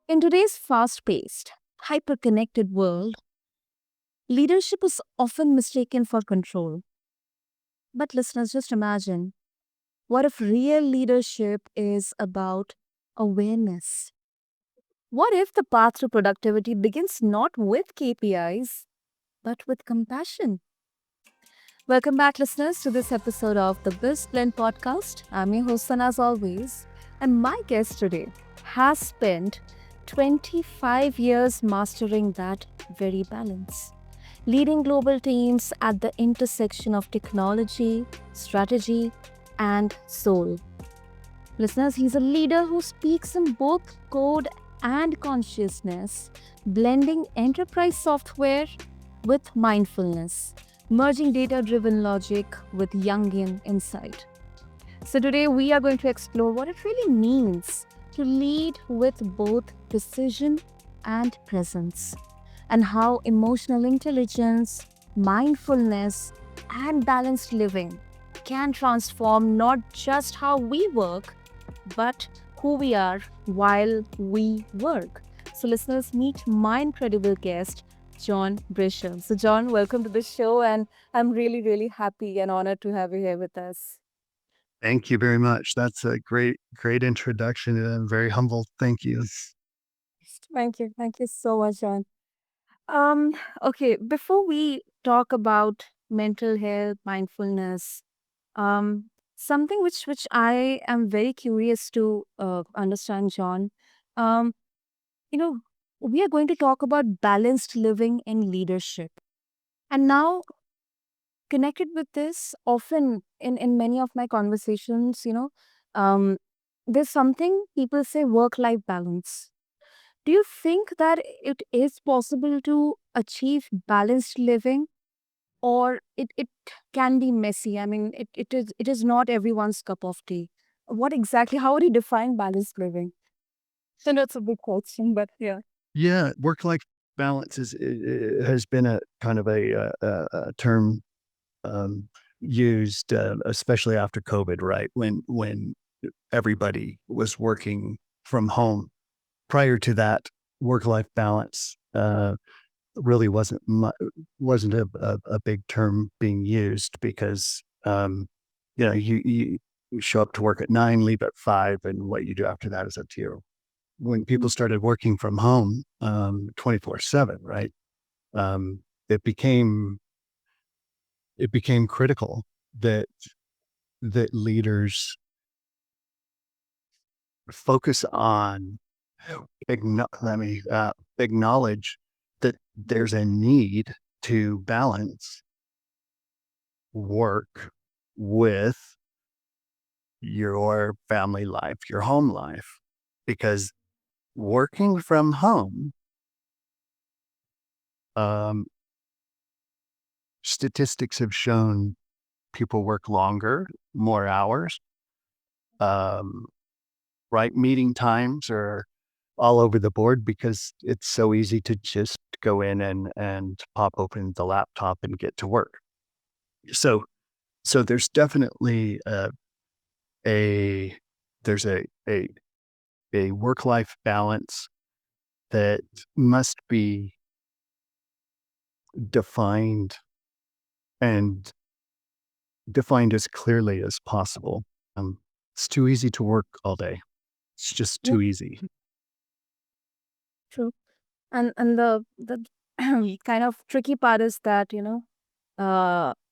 In today's fast paced, hyper connected world, leadership is often mistaken for control. But listeners, just imagine what if real leadership is about awareness? What if the path to productivity begins not with KPIs, but with compassion? Welcome back, listeners, to this episode of the BizBlend podcast. I'm your host, Sana, as always, and my guest today has spent 25 years mastering that very balance, leading global teams at the intersection of technology, strategy, and soul. Listeners, he's a leader who speaks in both code and consciousness, blending enterprise software with mindfulness, merging data driven logic with Jungian insight. So, today we are going to explore what it really means to lead with both precision and presence, and how emotional intelligence, mindfulness, and balanced living can transform not just how we work, but who we are while we work. So, listeners, meet my incredible guest, John Brazier. So, John, welcome to the show, and I'm really, really happy and honored to have you here with us. Thank you very much. That's a great introduction, and I'm very humble. Thank you. Thank you. Thank you so much, John. Um, okay, before we talk about mental health, mindfulness, something which I am very curious to understand, John. Um, you know, we are going to talk about balanced living and leadership. And now, connected with this, often in many of my conversations, um, there's something people say work-life balance. Do you think that it is possible to achieve balanced living, or it can be messy? I mean, it is not everyone's cup of tea. What exactly, how would you define balanced living? So that's a big question, but yeah. Yeah, work-life balance has been a kind of a term um, used, especially after COVID, right? When everybody was working from home. Prior to that, work-life balance really wasn't a big term being used because you show up to work at 9, leave at 5, and what you do after that is up to you. When people started working from home 24/7, right? Um, it became it became critical that leaders focus on acknowledge that there's a need to balance work with your family life, your home life, because working from home, um, statistics have shown people work longer, more hours. Um, right, meeting times are all over the board because it's so easy to just go in and pop open the laptop and get to work. So there's definitely a there's a work life balance that must be defined and defined as clearly as possible. It's too easy to work all day. It's just Yeah, too easy. true. And the kind of tricky part is that,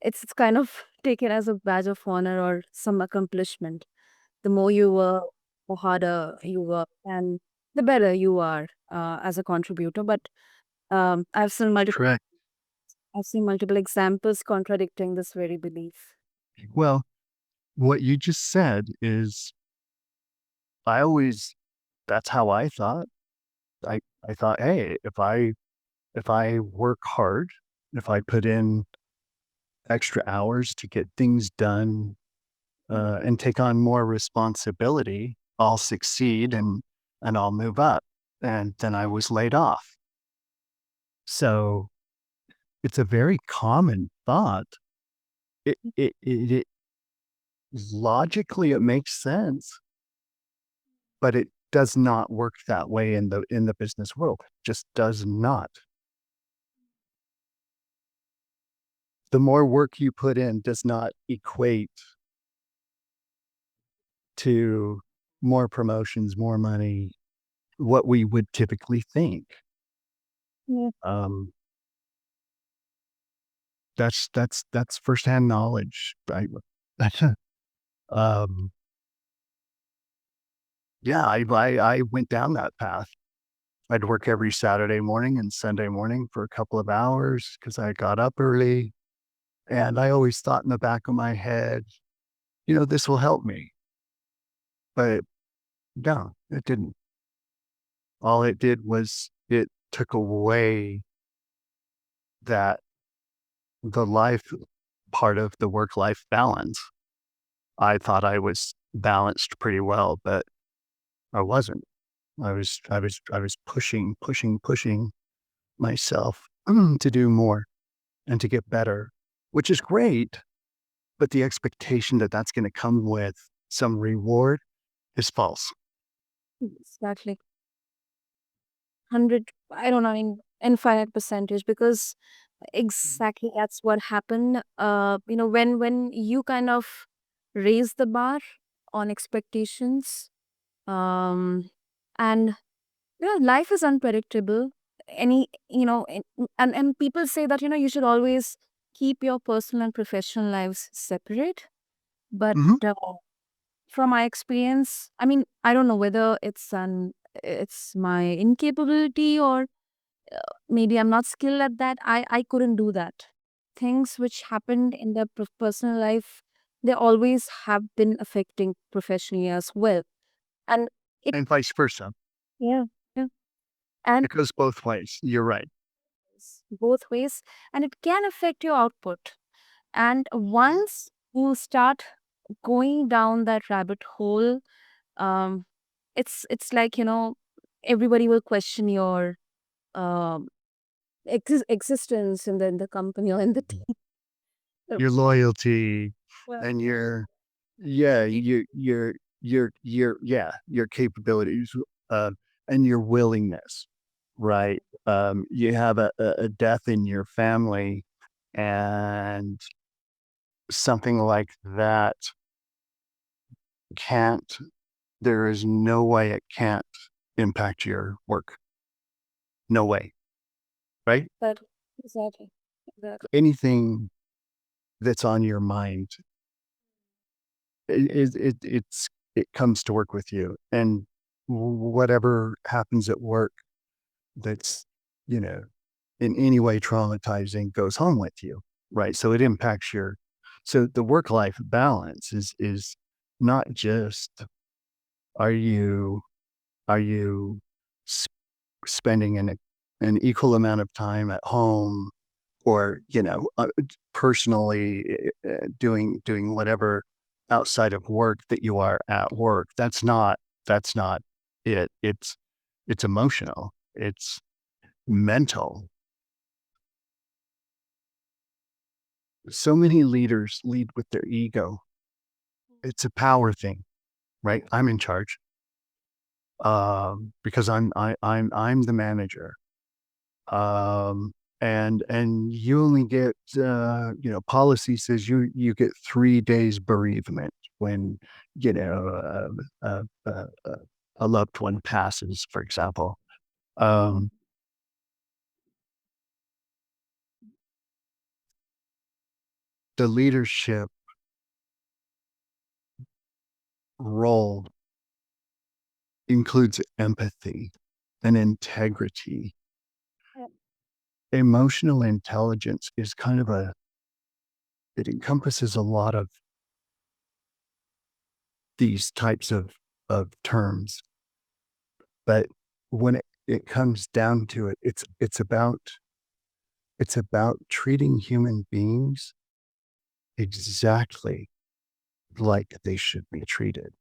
it's kind of taken as a badge of honor or some accomplishment. The more you work, the harder you work, and the better you are as a contributor. But Correct. I've seen multiple examples contradicting this very belief. Well, what you just said is I always that's how I thought. I thought, hey, if I work hard, if I put in extra hours to get things done and take on more responsibility, I'll succeed and I'll move up. And then I was laid off. So it's a very common thought. It logically it makes sense, but does not work that way in the business world. Just does not. The more work you put in does not equate to more promotions, more money, what we would typically think. Yeah. Um, that's firsthand knowledge, right? um, yeah, I went down that path. I'd work every Saturday morning and Sunday morning for a couple of hours because I got up early, and I always thought in the back of my head, this will help me, but no, it didn't. All it did was it took away that the life part of the work-life balance. I thought I was balanced pretty well, but I wasn't. I was pushing myself to do more and to get better, which is great, but the expectation that that's gonna come with some reward is false. Exactly. 100, I don't know, I mean, infinite percentage, because exactly that's what happened. When you kind of raise the bar on expectations, um, and life is unpredictable. Any, and people say that, you should always keep your personal and professional lives separate. But Mhm. from my experience, I mean, I don't know whether it's my incapability, or maybe I'm not skilled at that. I couldn't do that. Things which happened in the personal life, they always have been affecting professionally as well. And it, And vice versa. yeah, yeah. And It goes both ways. You're right. it's both ways, and it can affect your output. And once you start going down that rabbit hole, um, it's like, everybody will question your um existence in the company or in the team. Uh, Your loyalty Well, and your yeah, your capabilities, uh, and your willingness, right? You have a death in your family, and something like that can't there is no way it can't impact your work. No way, right? that exactly, exactly. Anything that's on your mind, it comes to work with you, and whatever happens at work that's, you know, in any way traumatizing goes home with you, right? So it impacts the work-life balance is not just are you are you s spending an equal amount of time at home, or, personally, doing whatever outside of work that you are at work. That's not it. It's emotional. It's mental. So many leaders lead with their ego. It's a power thing, right? I'm in charge, because I'm the manager. Um, and you only get, policy says you get 3 days bereavement when, you know, a loved one passes, for example. Um, the leadership role includes empathy and integrity. Yeah. Emotional intelligence is it encompasses a lot of these types of terms, but when it comes down to it, it's about treating human beings exactly like they should be treated,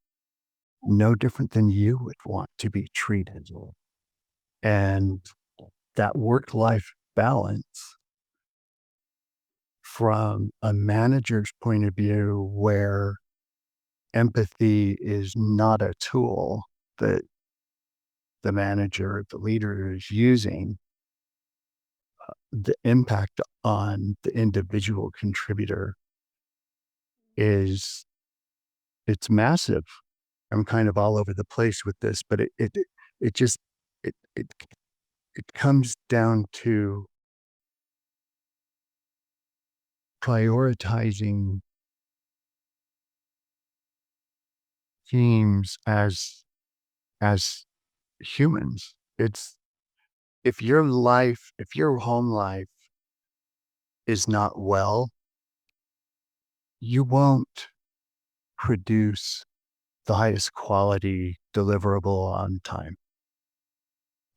no different than you would want to be treated. And that work-life balance, from a manager's point of view, where empathy is not a tool that the manager, the leader is using, the impact on the individual contributor is it's massive. I'm kind of all over the place with this, but it just it it it comes down to prioritizing teams as humans. It's if your home life is not well, you won't produce the highest quality deliverable on time.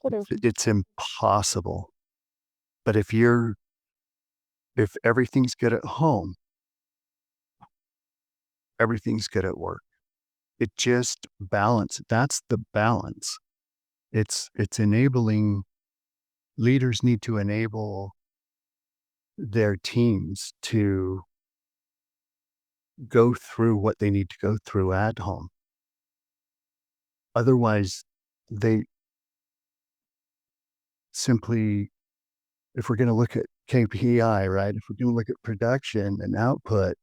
True. It's impossible. But if everything's good at home, everything's good at work. It just balance. That's the balance. It's enabling leaders need to enable their teams to go through what they need to go through at home. Otherwise, they simply, if we're going to look at KPI, right? If we're going to look at production and output,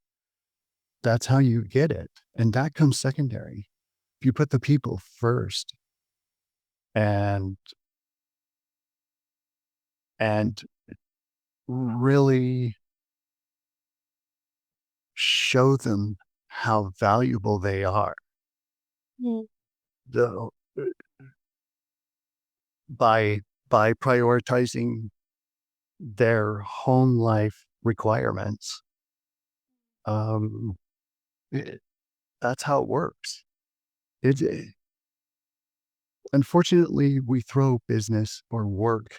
that's how you get it. And that comes secondary. If you put the people first and and really show them how valuable they are, Mm. the by prioritizing their home life requirements, um, it, that's how it works. It unfortunately, we throw business or work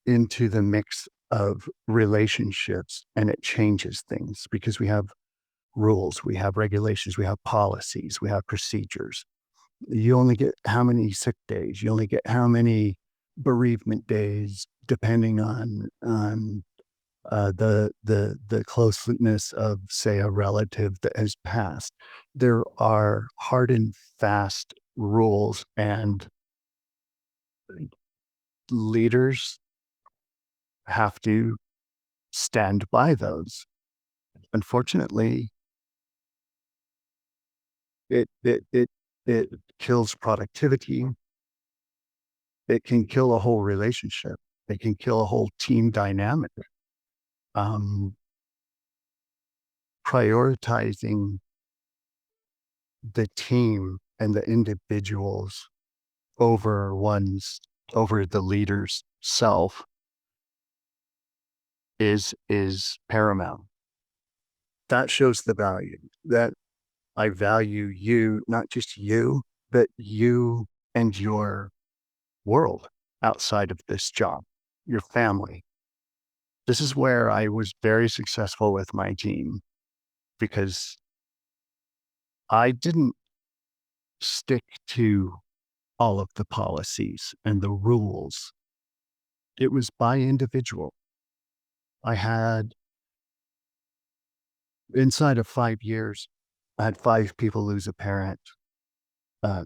into the mix of relationships, and it changes things because we have rules, we have regulations, we have policies, we have procedures. You only get how many sick days, you only get how many bereavement days, depending on the closeness of, say, a relative that has passed. There are hard and fast rules, and leaders have to stand by those. Unfortunately, it it it it kills productivity. It can kill a whole relationship. It can kill a whole team dynamic. Um, Prioritizing the team and the individuals over the leader's self is paramount. That shows the value that I value you, not just you, but you and your world outside of this job, your family. This is where I was very successful with my team because I didn't stick to all of the policies and the rules. It was by individual. I had, inside of 5 years, I had 5 people lose a parent,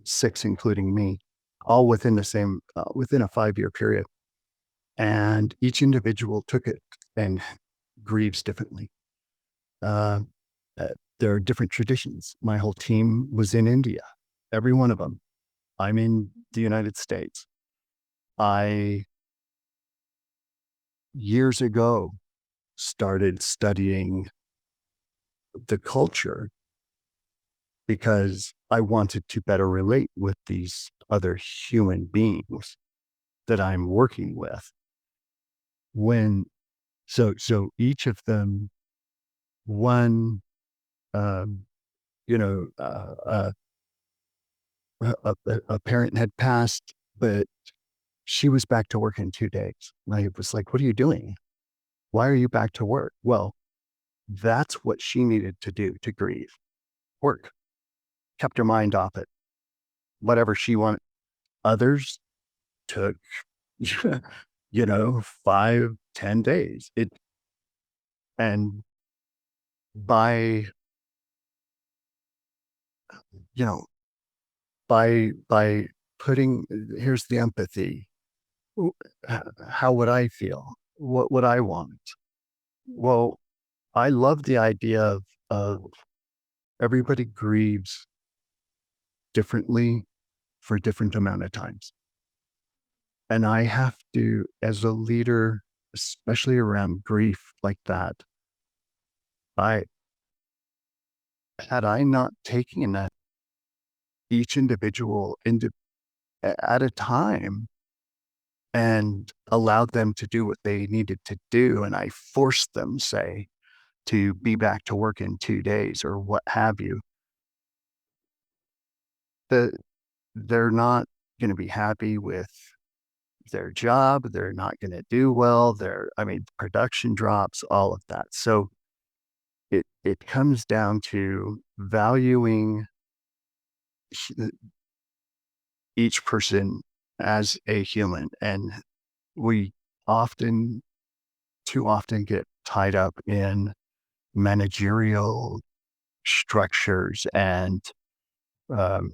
6, including me, all within within a 5-year period. And each individual took it and grieves differently. Uh, there are different traditions. My whole team was in India, every one of them. I'm in the United States. I, years ago, started studying the culture because I wanted to better relate with these other human beings that I'm working with. When so each of them, one, um, you know, a parent had passed, but she was back to work in 2 days. And I was like, "What are you doing? Why are you back to work?" Well, that's what she needed to do to grieve. Work. Kept her mind off it. Whatever she wanted. Others took, 5, 10 days. And by, you know, by here's the empathy. W- How would I feel? What would I want? Well, I love the idea of everybody grieves differently for different amount of times. And I have to, as a leader, especially around grief like that, I had I not taken that each individual at a time and allowed them to do what they needed to do, and I forced them, say, to be back to work in 2 days or what have you, that they're not going to be happy with their job. They're not going to do well. Production drops, all of that. So it comes down to valuing h- each person as a human. And we often, too often, get tied up in managerial structures and, um,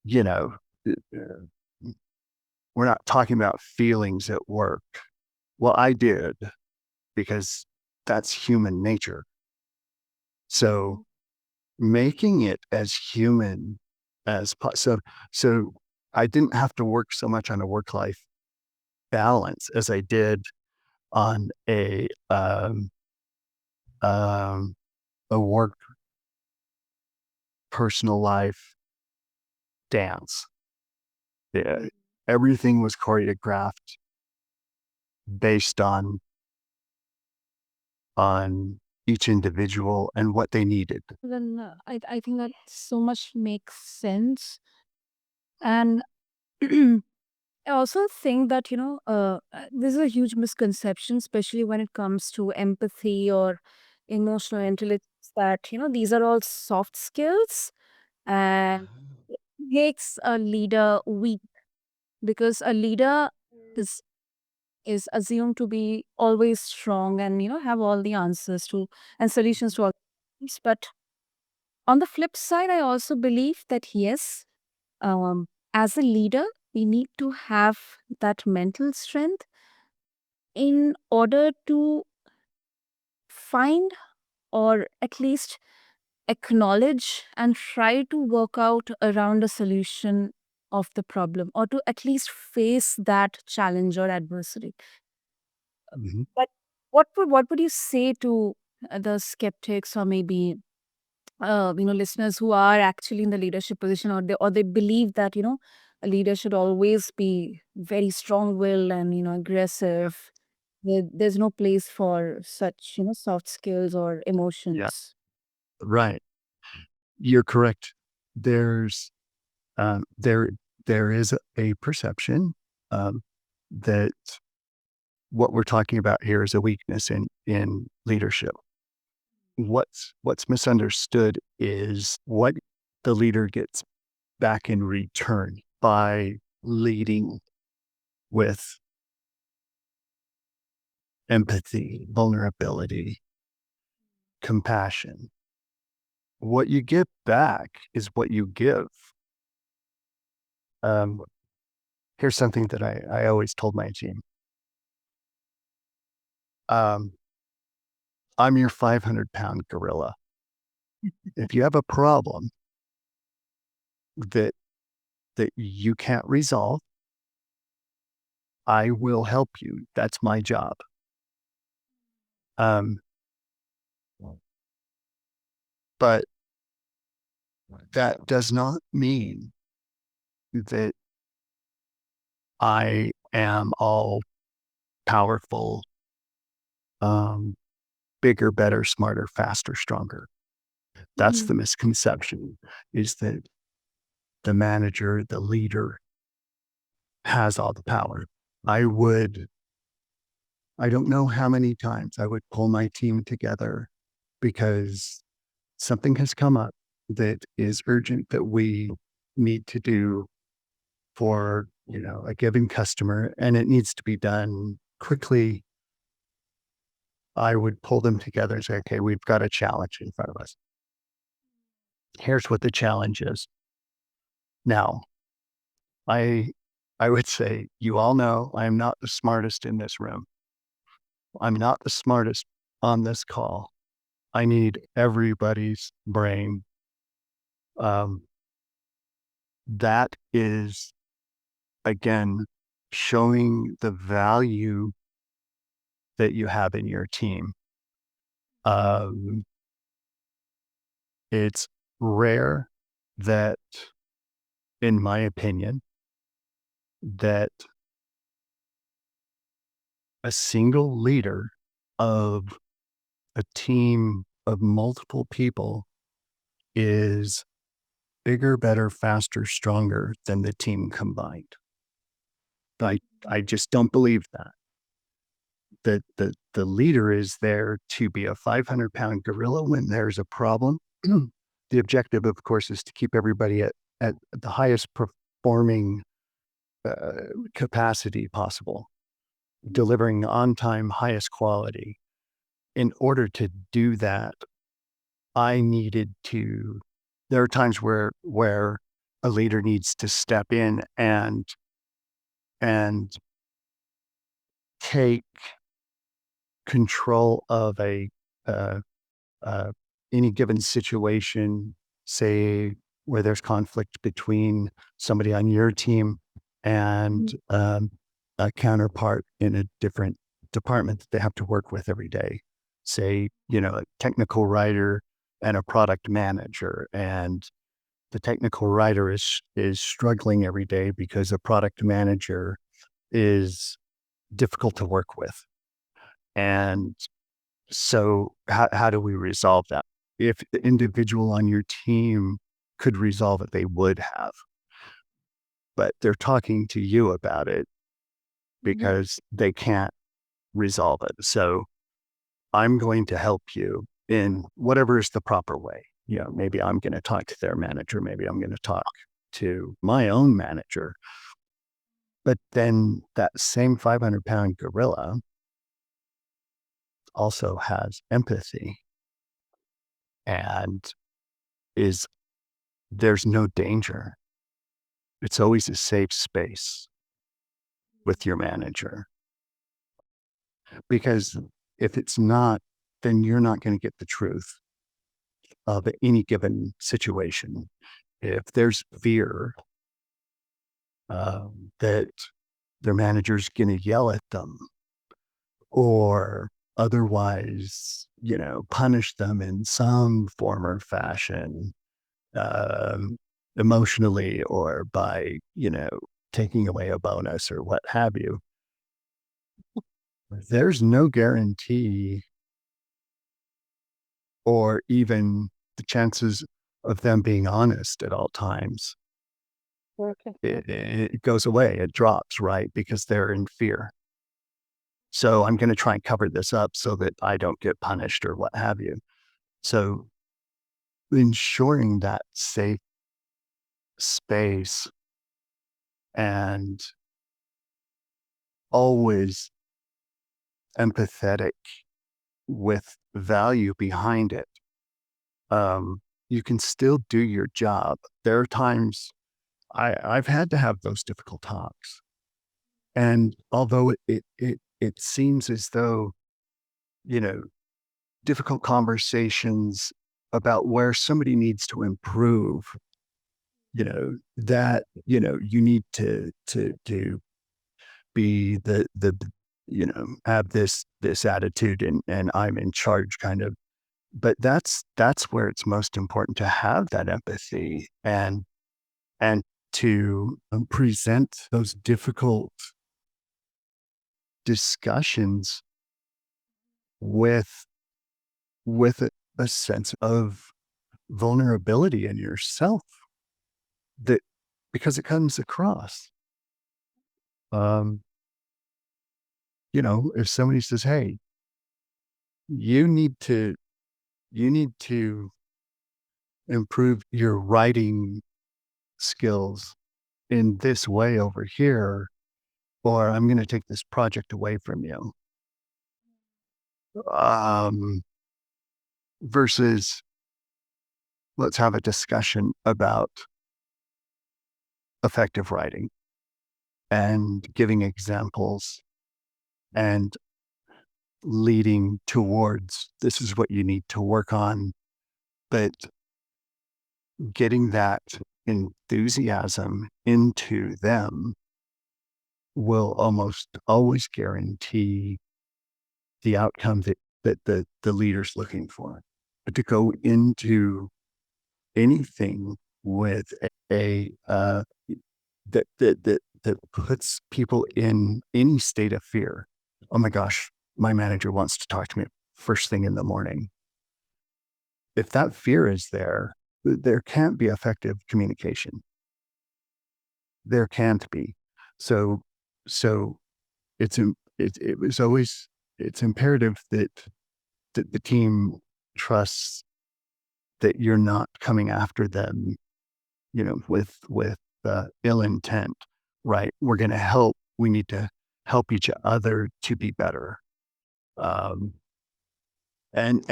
you know, we're not talking about feelings at work. Well, I did because that's human nature. So making it as human as possible. So I didn't have to work so much on a work life balance as I did on um, a work personal life dance. Yeah, everything was choreographed based on each individual and what they needed. Then I think that so much makes sense. And I also think that, this is a huge misconception, especially when it comes to empathy or emotional intelligence, that, these are all soft skills and it makes a leader weak, because a leader is is assumed to be always strong and, have all the answers to and solutions to all things. But on the flip side, I also believe that yes, as a leader, we need to have that mental strength in order to find, or at least acknowledge and try to work out around a solution of the problem, or to at least face that challenge or adversity. Mhm. But what would you say to the skeptics, or maybe listeners who are actually in the leadership position, or they believe that, a leader should always be very strong-willed and, aggressive. There's no place for such, soft skills or Yeah, emotions. right. You're correct. There's um, there there is a perception that what we're talking about here is a weakness in leadership. What's misunderstood is what the leader gets back in return by leading with empathy, vulnerability, compassion. What you get back is what you give. Um, Here's something that I always told my team. Um, I'm your 500-pound gorilla. If you have a problem that you can't resolve, I will help you. That's my job. Um, but that does not mean that I am all powerful, um, bigger, better, smarter, faster, stronger. That's Mhm. the misconception, is that the manager, the leader has all the power. I would, I don't know how many times I would pull my team together because something has come up that is urgent that we need to do for, a given customer, and it needs to be done quickly. I would pull them together and say, okay, we've got a challenge in front of us. Here's what the challenge is. Now, I I would say, you all know I am not the smartest in this room. I'm not the smartest on this call. I need everybody's brain. Um, that is, again, showing the value that you have in your team. Um, it's rare that, in my opinion, that a single leader of a team of multiple people is bigger, better, faster, stronger than the team combined. I just don't believe that. The leader is there to be a 500-pound gorilla when there's a problem. The objective, of course, is to keep everybody at the highest performing capacity possible, delivering on time, highest quality. In order to do that, I needed to. There are times where a leader needs to step in and take control of uh, uh, any given situation, say where there's conflict between somebody on your team and a counterpart in a different department that they have to work with every day. Say, a technical writer and a product manager, and the technical writer is struggling every day because the product manager is difficult to work with. And so how do we resolve that? If the individual on your team could resolve it, they would have, but they're talking to you about it because they can't resolve it. So I'm going to help you in whatever is the proper way. Maybe I'm going to talk to their manager. Maybe I'm going to talk to my own manager. But then that same 500-pound gorilla also has empathy and there's no danger. It's always a safe space with your manager, because if it's not, then you're not going to get the truth of any given situation. If there's fear that their manager's going to yell at them or otherwise, punish them in some form or fashion, um, emotionally or by, taking away a bonus or what have you, there's no guarantee or even the chances of them being honest at all times. Okay. It goes away, it drops, right? Because they're in fear. So I'm going to try and cover this up so that I don't get punished or what have you. So ensuring that safe space and always empathetic with value behind it. You can still do your job. There are times I've had to have those difficult talks. And although it seems as though, you know, difficult conversations about where somebody needs to improve, that, you need to be have this attitude and I'm in charge kind of. But that's where it's most important to have that empathy and to present those difficult discussions with a sense of vulnerability in yourself, that because it comes across. Um, if somebody says, "Hey, you need to you need to improve your writing skills in this way over here, or I'm going to take this project away from you." Um, versus let's have a discussion about effective writing. and giving examples and leading towards this is what you need to work on, but getting that enthusiasm into them will almost always guarantee the outcome that the leader's looking for. But to go into anything with a that puts people in any state of fear. Oh my gosh, my manager wants to talk to me first thing in the morning. If that fear is there, there can't be effective communication. There can't be. So so it was always it's imperative that the team trusts that you're not coming after them, with ill intent, right? We're going to help. We need to help each other to be better. Um, and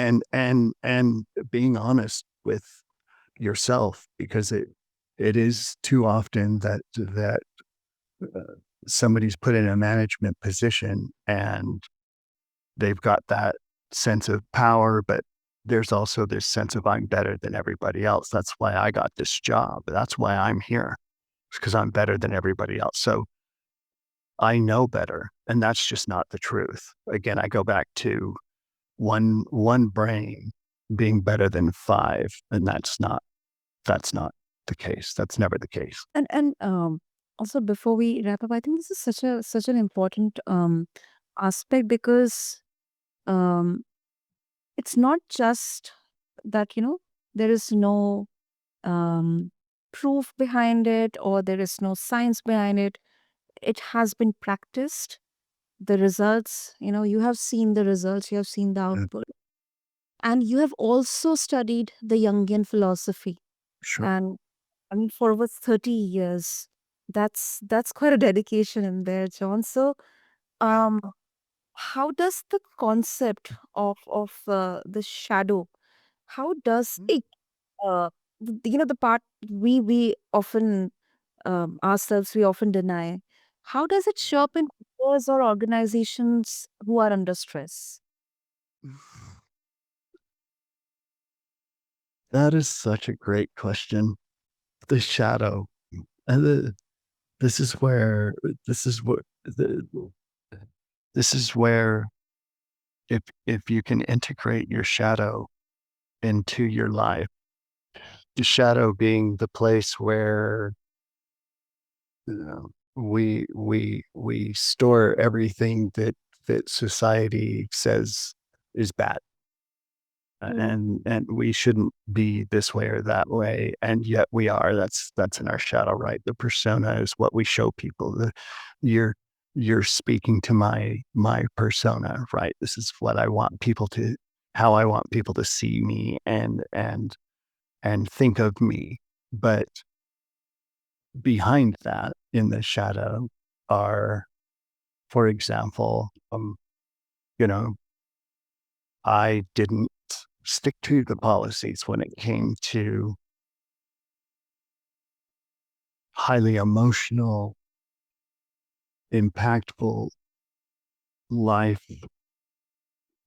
being honest with yourself, because it is too often that uh, somebody's put in a management position and they've got that sense of power, but there's also this sense of I'm better than everybody else. That's why I got this job. That's why I'm here. It's because I'm better than everybody else. So I know better. And that's just not the truth. Again, I go back to one brain being better than five. And that's not the case. That's never the case. And also before we wrap up, I think this is such an important aspect because um it's not just that, there is no um proof behind it or there is no science behind it. It has been practiced. The results, you have seen the results, you have seen the Mm, output. And you have also studied the Jungian philosophy. sure. And I mean, for over 30 years, that's quite a dedication in there, John. So, um, how does the concept of the shadow, how does it, the part we often ourselves we often deny, how does it show up in peers or organizations who are under stress? That is such a great question. The shadow. And this is where this is what the this is where if you can integrate your shadow into your life, the shadow being the place where we store everything that society says is bad. Mm. And we shouldn't be this way or that way, and yet we are. That's in our shadow, right? The persona is what we show people. You're you're speaking to my persona, right? This is what I want people to how I want people to see me and think of me. But behind that, in the shadow, are, for example, you know, I didn't stick to the policies when it came to highly emotional, impactful life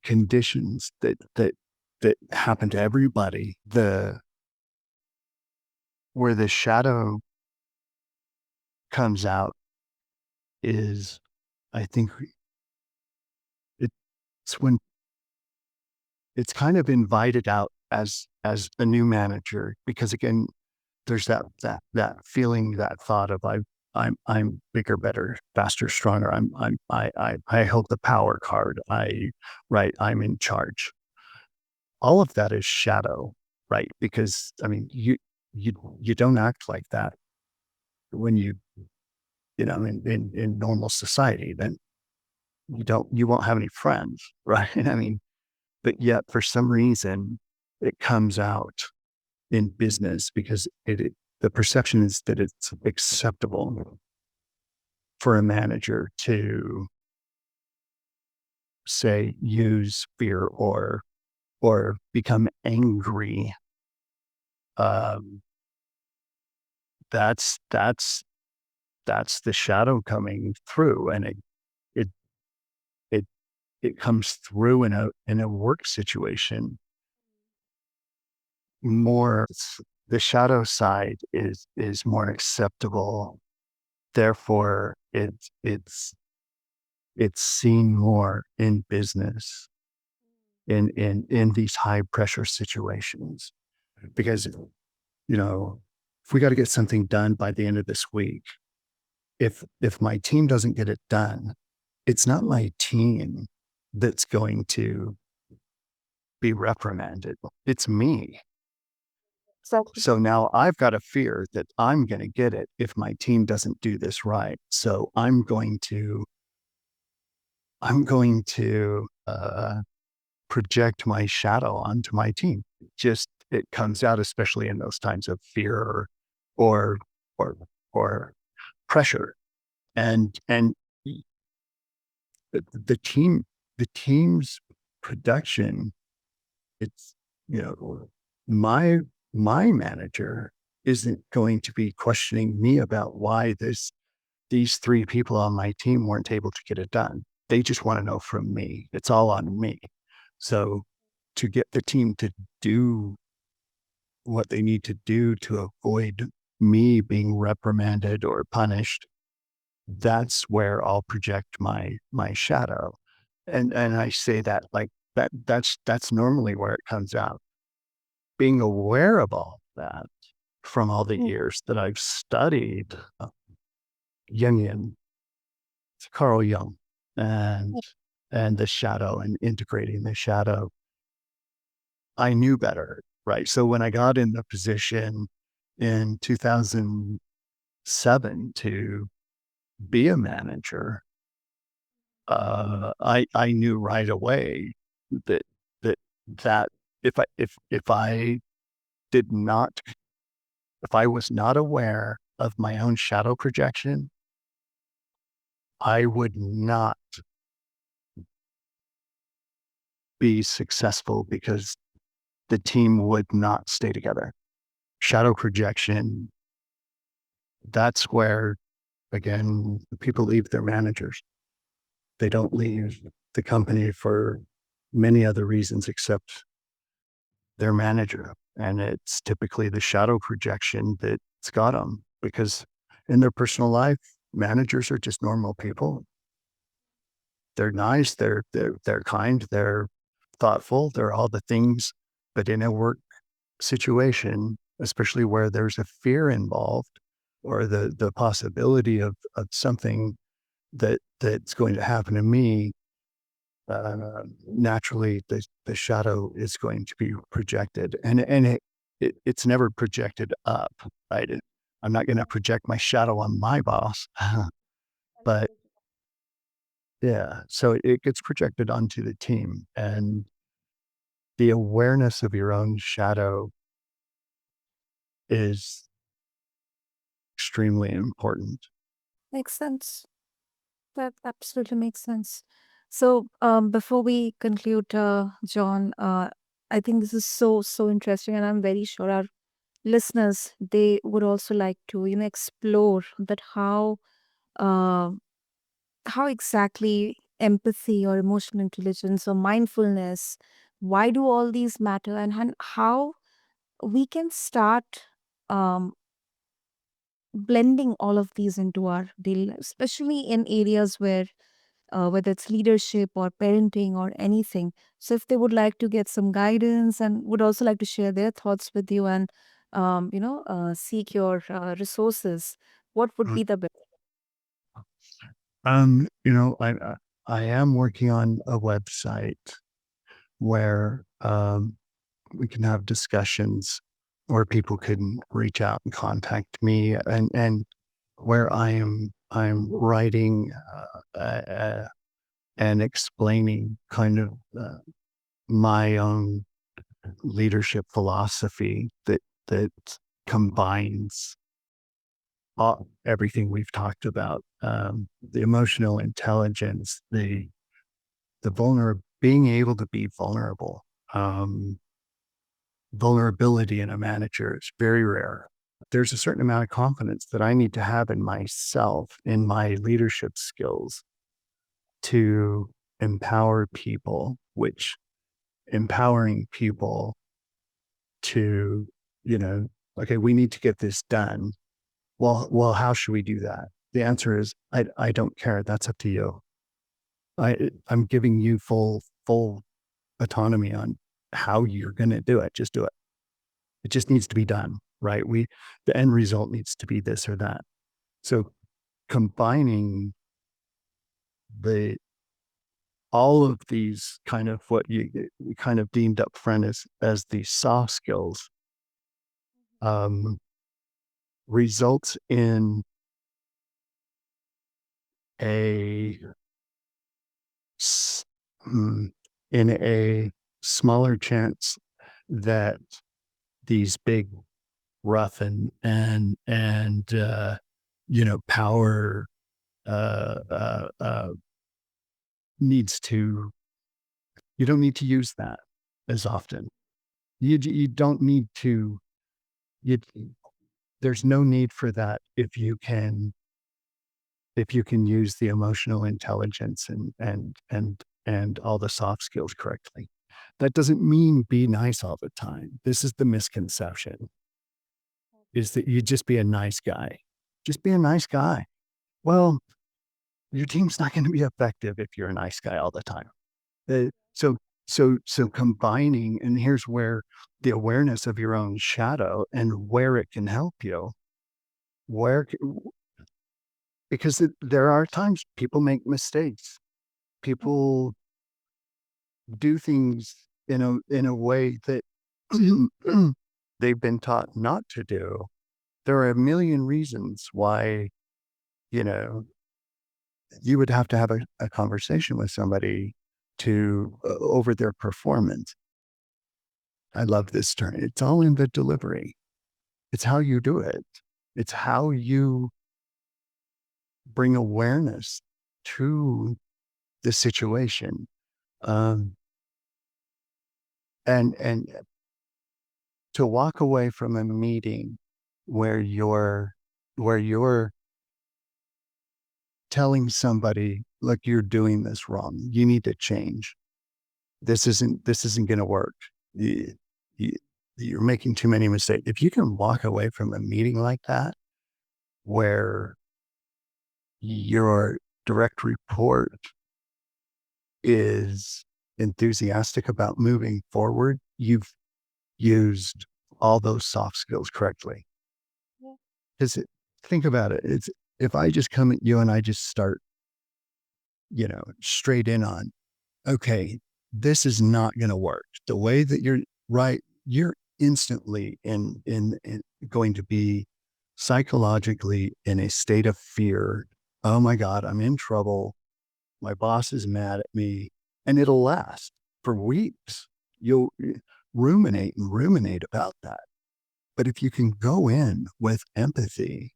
conditions that happen to everybody. The Where the shadow comes out is, I think, it's when it's kind of invited out as a new manager, because again, there's that feeling, that thought of I'm bigger, better, faster, stronger. I hold the power card. I'm in charge. All of that is shadow, right? Because I mean, you don't act like that when in normal society. Then you won't have any friends, right? I mean, but yet for some reason it comes out in business because the perception is that it's acceptable for a manager to say use fear or become angry. Um, that's that's the shadow coming through, and it it it comes through in a work situation more. The shadow side is more acceptable. Therefore, it's seen more in business in these high pressure situations because if we got to get something done by the end of this week, if my team doesn't get it done, it's not my team that's going to be reprimanded. It's me. Exactly. So now I've got a fear that I'm going to get it if my team doesn't do this right. So I'm going to project my shadow onto my team. Just it comes out, especially in those times of fear or or or pressure. And the team's production, it's you know my my manager isn't going to be questioning me about why these three people on my team weren't able to get it done. They just want to know from me. It's all on me. So to get the team to do what they need to do to avoid me being reprimanded or punished, that's where I'll project my shadow. And I say that like that's normally where it comes out. Being aware of all that from all the Mm. years that I've studied Jungian, Carl Jung, and the shadow and integrating the shadow, I knew better, right? So when I got in the position in 2007 to be a manager, I knew right away that that that if I did not if I was not aware of my own shadow projection, I would not be successful because the team would not stay together. Shadow projection, that's where, again, people leave their managers. They don't leave the company for many other reasons except their manager. And it's typically the shadow projection that's got them because in their personal life, managers are just normal people. They're nice, they're kind, they're thoughtful, they're all the things. But in a work situation, especially where there's a fear involved or the possibility of something that's going to happen to me, naturally the shadow is going to be projected, and it's never projected up, right? I'm not going to project my shadow on my boss, but yeah, so it gets projected onto the team, and the awareness of your own shadow is extremely important. Makes sense. That absolutely makes sense. So, before we conclude, John, I think this is so interesting, and I'm very sure our listeners they would also like to explore that uh, how exactly empathy or emotional intelligence or mindfulness, why do all these matter, and how we can start um, blending all of these into our daily life, especially in areas where whether it's leadership or parenting or anything. So, if they would like to get some guidance and would also like to share their thoughts with you and seek your resources, what would Mm. be the best? I am working on a website where we can have discussions or people can reach out and contact me, and where I'm writing and explaining kind of my own leadership philosophy that combines everything we've talked about, the emotional intelligence, being able to be vulnerable. Vulnerability in a manager is very rare. there's a certain amount of confidence that I need to have in myself, in my leadership skills to empower people, which empowering people to, okay, we need to get this done. Well, how should we do that? The answer is, I don't care. That's up to you. I'm giving you full autonomy on how you're going to do it. Just do it. It just needs to be done, right? The end result needs to be this or that. So combining the all of these kind of what you kind of deemed up front as these soft skills um, results a s- mm, in a smaller chance that these big rough and power uh, uh, uh, needs to you don't need to use that as often. You don't need to. You, there's no need for that if you can use the emotional intelligence and all the soft skills correctly. That doesn't mean be nice all the time. This is the misconception, is that you just be a nice guy. Just be a nice guy. Well, your team's not going to be effective if you're a nice guy all the time. Uh, so so combining, and here's where the awareness of your own shadow and where it can help you, where because there are times people make mistakes. People do things in a way that they've been taught not to do. There are a million reasons why, you know, you would have to have a conversation with somebody to over their performance. I love this term. It's all in the delivery. It's how you do it. It's how you bring awareness to the situation. Um, and to walk away from a meeting where you're telling somebody, look, you're doing this wrong. You need to change. This isn't going to work. You, you, you're making too many mistakes. If you can walk away from a meeting like that, where your direct report is enthusiastic about moving forward, you've used all those soft skills correctly. Yeah. Because think about it. It's if I just come at you and I just start, straight in on, okay, this is not going to work. The way that you're right, you're instantly in going to be psychologically in a state of fear. Oh my God, I'm in trouble. My boss is mad at me, and it'll last for weeks. You'll ruminate and ruminate about that. But if you can go in with empathy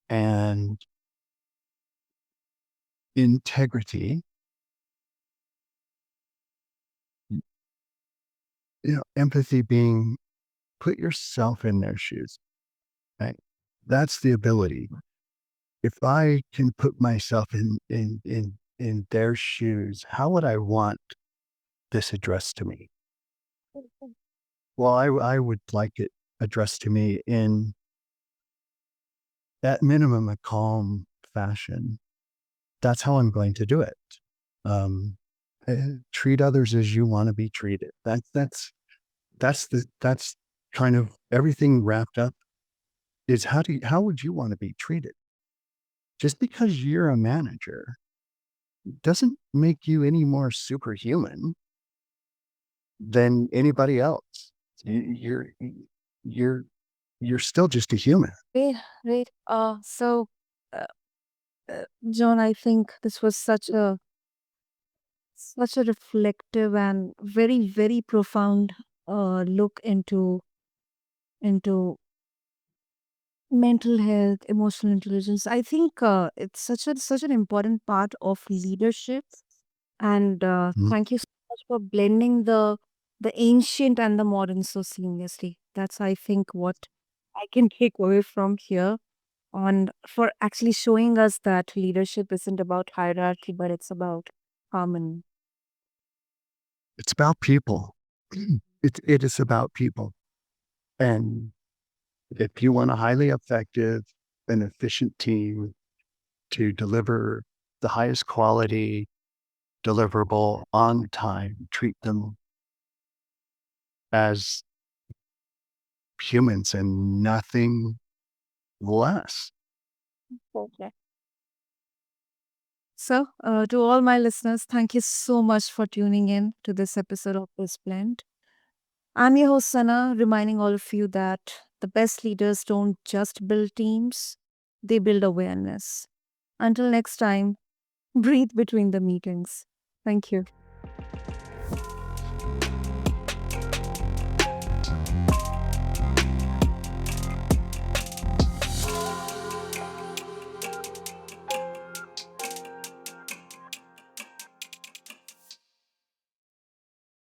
and integrity, empathy being put yourself in their shoes, right? That's the ability. If I can put myself in their shoes, how would I want this addressed to me? Well, I would like it addressed to me in, at minimum, a calm fashion. That's how I'm going to do it. Um, Treat others as you want to be treated. That's kind of everything wrapped up. Is how would you want to be treated? Just because you're a manager doesn't make you any more superhuman than anybody else. You're you're you're still just a human. Great, great. Uh, John, I think this was such a reflective and very, very profound look into mental health, emotional intelligence. I think it's such an important part of leadership. And Mhm. thank you so much for blending the ancient and the modern so seamlessly. That's I think what I can take away from here on for actually showing us that leadership isn't about hierarchy, but it's about harmony. It's about people. It is about people. And if you want a highly effective and efficient team to deliver the highest quality deliverable on time, treat them as humans and nothing less. Okay. So, to all my listeners, thank you so much for tuning in to this episode of BizBlend. I'm your host, Sana, reminding all of you that the best leaders don't just build teams, they build awareness. Until next time, breathe between the meetings. Thank you.